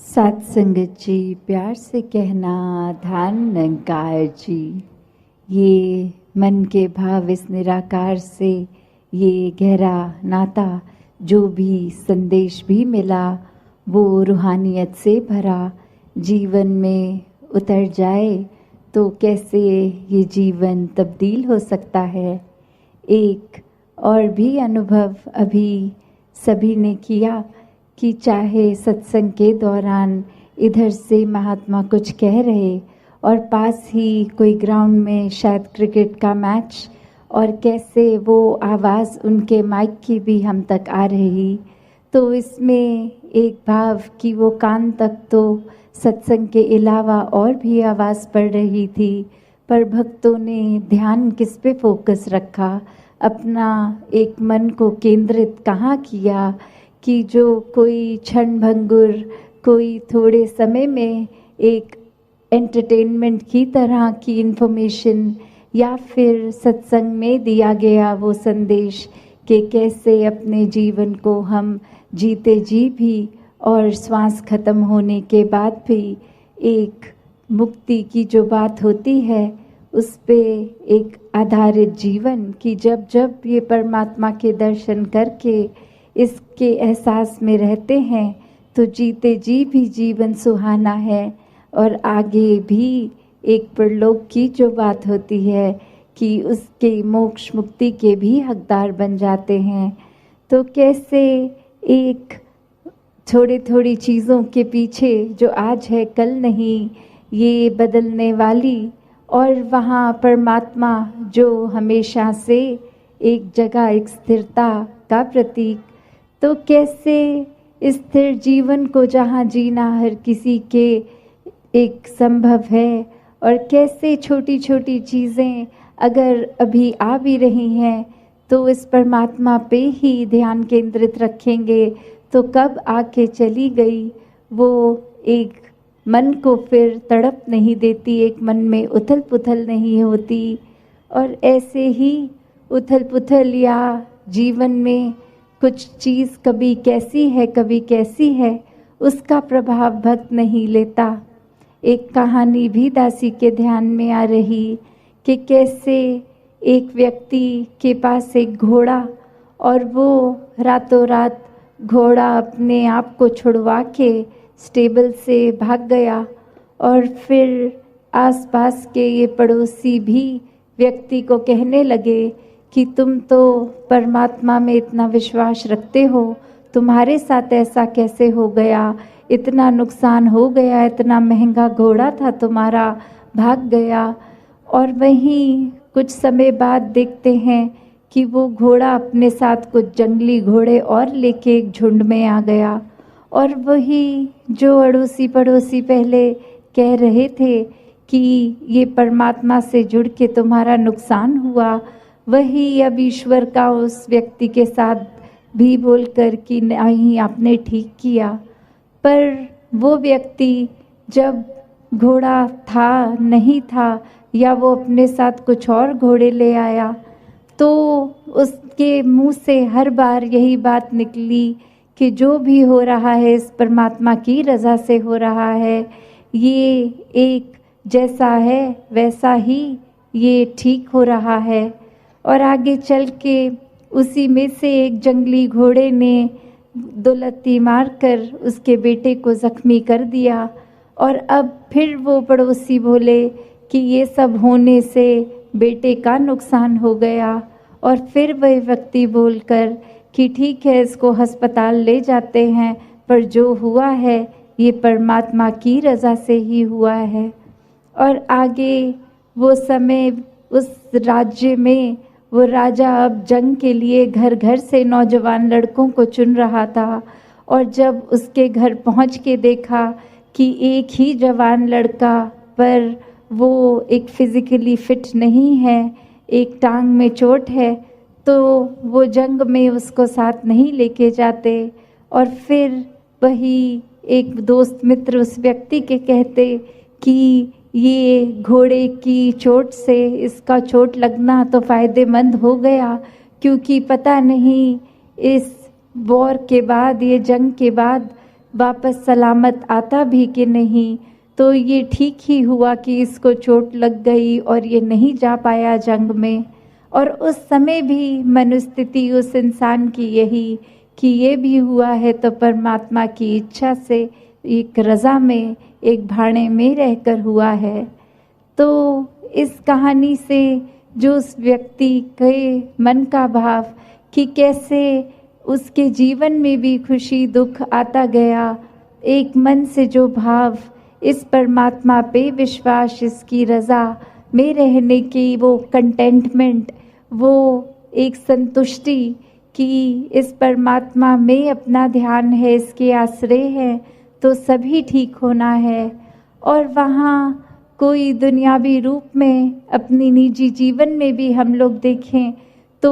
सात संगत जी, प्यार से कहना ध्यान निरंकार जी। ये मन के भाव इस निराकार से ये गहरा नाता, जो भी संदेश भी मिला वो रूहानियत से भरा जीवन में उतर जाए तो कैसे ये जीवन तब्दील हो सकता है। एक और भी अनुभव अभी सभी ने किया कि चाहे सत्संग के दौरान इधर से महात्मा कुछ कह रहे और पास ही कोई ग्राउंड में शायद क्रिकेट का मैच, और कैसे वो आवाज़ उनके माइक की भी हम तक आ रही, तो इसमें एक भाव कि वो कान तक तो सत्संग के अलावा और भी आवाज़ पड़ रही थी, पर भक्तों ने ध्यान किस पे फोकस रखा, अपना एक मन को केंद्रित कहाँ किया कि जो कोई क्षण भंगुर, कोई थोड़े समय में एक एंटरटेनमेंट की तरह की इन्फॉर्मेशन या फिर सत्संग में दिया गया वो संदेश कि कैसे अपने जीवन को हम जीते जी भी और श्वास खत्म होने के बाद भी एक मुक्ति की जो बात होती है उस पे एक आधारित जीवन कि जब जब ये परमात्मा के दर्शन करके इसके एहसास में रहते हैं तो जीते जी भी जीवन सुहाना है। और आगे भी एक परलोक की जो बात होती है कि उसके मोक्ष मुक्ति के भी हकदार बन जाते हैं। तो कैसे एक थोड़ी चीज़ों के पीछे जो आज है कल नहीं, ये बदलने वाली, और वहाँ परमात्मा जो हमेशा से एक जगह एक स्थिरता का प्रतीक, तो कैसे स्थिर जीवन को जहाँ जीना हर किसी के एक संभव है, और कैसे छोटी छोटी चीज़ें अगर अभी आ भी रही हैं तो इस परमात्मा पे ही ध्यान केंद्रित रखेंगे तो कब आके चली गई वो एक मन को फिर तड़प नहीं देती, एक मन में उथल पुथल नहीं होती। और ऐसे ही उथल पुथल या जीवन में कुछ चीज़ कभी कैसी है कभी कैसी है, उसका प्रभाव भक्त नहीं लेता। एक कहानी भी दासी के ध्यान में आ रही कि कैसे एक व्यक्ति के पास एक घोड़ा, और वो रातों रात घोड़ा अपने आप को छुड़वा के स्टेबल से भाग गया, और फिर आसपास के ये पड़ोसी भी व्यक्ति को कहने लगे कि तुम तो परमात्मा में इतना विश्वास रखते हो, तुम्हारे साथ ऐसा कैसे हो गया, इतना नुकसान हो गया, इतना महंगा घोड़ा था तुम्हारा, भाग गया। और वहीं कुछ समय बाद देखते हैं कि वो घोड़ा अपने साथ कुछ जंगली घोड़े और लेके एक झुंड में आ गया, और वही जो अड़ोसी पड़ोसी पहले कह रहे थे कि ये परमात्मा से जुड़ के तुम्हारा नुकसान हुआ, वही अब ईश्वर का उस व्यक्ति के साथ भी बोलकर कि नहीं आपने ठीक किया। पर वो व्यक्ति जब घोड़ा था नहीं था या वो अपने साथ कुछ और घोड़े ले आया तो उसके मुंह से हर बार यही बात निकली कि जो भी हो रहा है इस परमात्मा की रज़ा से हो रहा है, ये एक जैसा है वैसा ही ये ठीक हो रहा है। और आगे चल के उसी में से एक जंगली घोड़े ने दो लत्ती मारकर उसके बेटे को जख्मी कर दिया, और अब फिर वो पड़ोसी बोले कि ये सब होने से बेटे का नुकसान हो गया, और फिर वह व्यक्ति बोलकर कि ठीक है इसको अस्पताल ले जाते हैं, पर जो हुआ है ये परमात्मा की रज़ा से ही हुआ है। और आगे वो समय उस राज्य में वो राजा अब जंग के लिए घर घर से नौजवान लड़कों को चुन रहा था, और जब उसके घर पहुंच के देखा कि एक ही जवान लड़का, पर वो एक फिज़िकली फिट नहीं है, एक टांग में चोट है, तो वो जंग में उसको साथ नहीं लेके जाते। और फिर वही एक दोस्त मित्र उस व्यक्ति के कहते कि ये घोड़े की चोट से इसका चोट लगना तो फ़ायदेमंद हो गया, क्योंकि पता नहीं इस वॉर के बाद, ये जंग के बाद वापस सलामत आता भी कि नहीं। तो ये ठीक ही हुआ कि इसको चोट लग गई और ये नहीं जा पाया जंग में। और उस समय भी मनोस्थिति उस इंसान की यही कि ये भी हुआ है तो परमात्मा की इच्छा से, एक रज़ा में, एक भाड़े में रहकर हुआ है। तो इस कहानी से जो उस व्यक्ति के मन का भाव कि कैसे उसके जीवन में भी खुशी दुख आता गया, एक मन से जो भाव, इस परमात्मा पे विश्वास, इसकी रज़ा में रहने की वो कंटेंटमेंट, वो एक संतुष्टि कि इस परमात्मा में अपना ध्यान है, इसके आश्रय है तो सभी ठीक होना है। और वहाँ कोई दुनियावी रूप में अपनी निजी जीवन में भी हम लोग देखें तो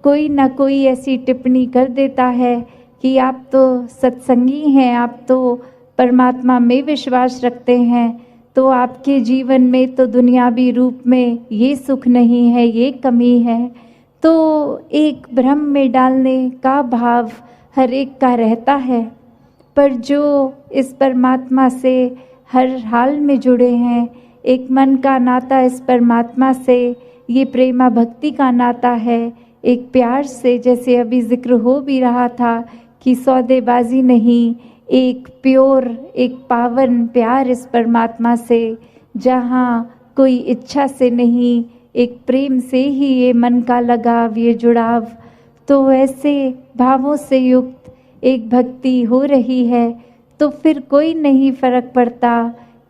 कोई ना कोई ऐसी टिप्पणी कर देता है कि आप तो सत्संगी हैं, आप तो परमात्मा में विश्वास रखते हैं, तो आपके जीवन में तो दुनियावी रूप में ये सुख नहीं है, ये कमी है। तो एक भ्रम में डालने का भाव हर एक का रहता है। पर जो इस परमात्मा से हर हाल में जुड़े हैं, एक मन का नाता इस परमात्मा से, ये प्रेमा भक्ति का नाता है, एक प्यार से, जैसे अभी जिक्र हो भी रहा था कि सौदेबाजी नहीं, एक प्योर, एक पावन प्यार इस परमात्मा से, जहाँ कोई इच्छा से नहीं, एक प्रेम से ही ये मन का लगाव, ये जुड़ाव। तो ऐसे भावों से युक्त एक भक्ति हो रही है तो फिर कोई नहीं फर्क पड़ता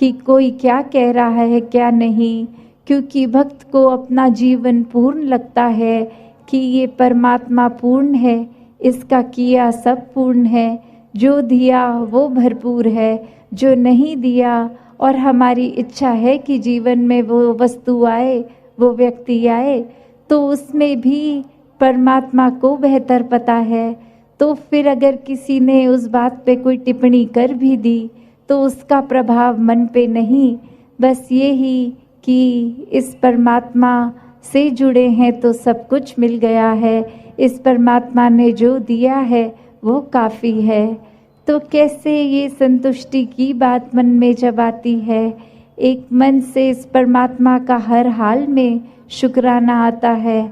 कि कोई क्या कह रहा है क्या नहीं, क्योंकि भक्त को अपना जीवन पूर्ण लगता है कि ये परमात्मा पूर्ण है, इसका किया सब पूर्ण है, जो दिया वो भरपूर है, जो नहीं दिया और हमारी इच्छा है कि जीवन में वो वस्तु आए, वो व्यक्ति आए, तो उसमें भी परमात्मा को बेहतर पता है। तो फिर अगर किसी ने उस बात पे कोई टिप्पणी कर भी दी तो उसका प्रभाव मन पे नहीं, बस ये ही कि इस परमात्मा से जुड़े हैं तो सब कुछ मिल गया है, इस परमात्मा ने जो दिया है वो काफ़ी है। तो कैसे ये संतुष्टि की बात मन में जब आती है, एक मन से इस परमात्मा का हर हाल में शुक्राना आता है,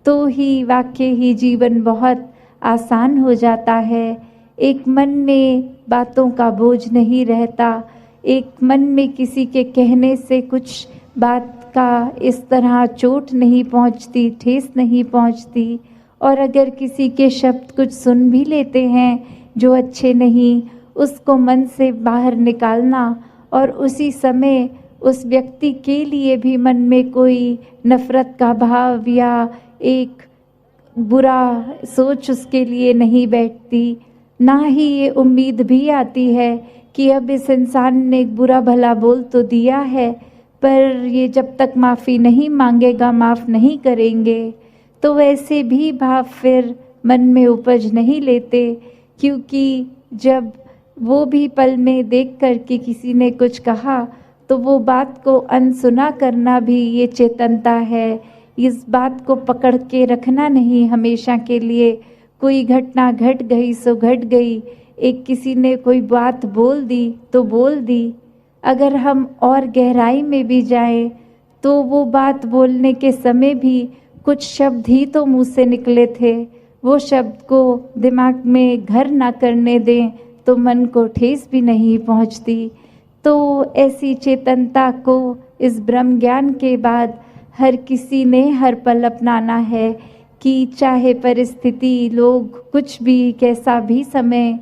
तो ही वाकई ही जीवन बहुत आसान हो जाता है। एक मन में बातों का बोझ नहीं रहता, एक मन में किसी के कहने से कुछ बात का इस तरह चोट नहीं पहुंचती, ठेस नहीं पहुंचती। और अगर किसी के शब्द कुछ सुन भी लेते हैं जो अच्छे नहीं, उसको मन से बाहर निकालना और उसी समय उस व्यक्ति के लिए भी मन में कोई नफ़रत का भाव या एक बुरा सोच उसके लिए नहीं बैठती, ना ही ये उम्मीद भी आती है कि अब इस इंसान ने एक बुरा भला बोल तो दिया है, पर ये जब तक माफ़ी नहीं मांगेगा माफ़ नहीं करेंगे। तो वैसे भी भाव फिर मन में उपज नहीं लेते, क्योंकि जब वो भी पल में देख कर कि किसी ने कुछ कहा तो वो बात को अनसुना करना भी ये चेतनता है। इस बात को पकड़ के रखना नहीं हमेशा के लिए। कोई घटना घट गई सो घट गई, एक किसी ने कोई बात बोल दी तो बोल दी। अगर हम और गहराई में भी जाएं तो वो बात बोलने के समय भी कुछ शब्द ही तो मुँह से निकले थे, वो शब्द को दिमाग में घर ना करने दें तो मन को ठेस भी नहीं पहुंचती। तो ऐसी चेतनता को इस ब्रह्म ज्ञान के बाद हर किसी ने हर पल अपनाना है कि चाहे परिस्थिति, लोग, कुछ भी, कैसा भी समय,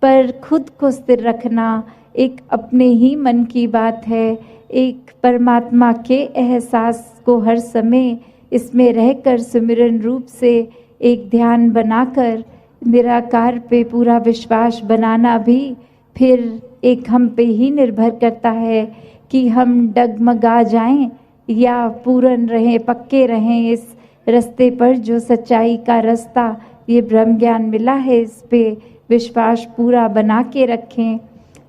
पर खुद को स्थिर रखना एक अपने ही मन की बात है। एक परमात्मा के एहसास को हर समय इसमें रहकर सुमिरन रूप से एक ध्यान बनाकर निराकार पे पूरा विश्वास बनाना भी फिर एक हम पे ही निर्भर करता है कि हम डगमगा जाएं या पूर्ण रहें, पक्के रहें इस रास्ते पर जो सच्चाई का रास्ता ये ब्रह्म ज्ञान मिला है, इस पे विश्वास पूरा बना के रखें।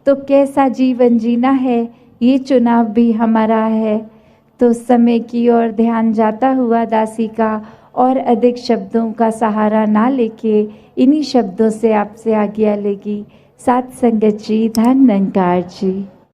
तो कैसा जीवन जीना है ये चुनाव भी हमारा है। तो समय की ओर ध्यान जाता हुआ दासी का और अधिक शब्दों का सहारा ना लेके इन्हीं शब्दों से आपसे आज्ञा लेगी। सात संगत जी, धन निरंकार जी।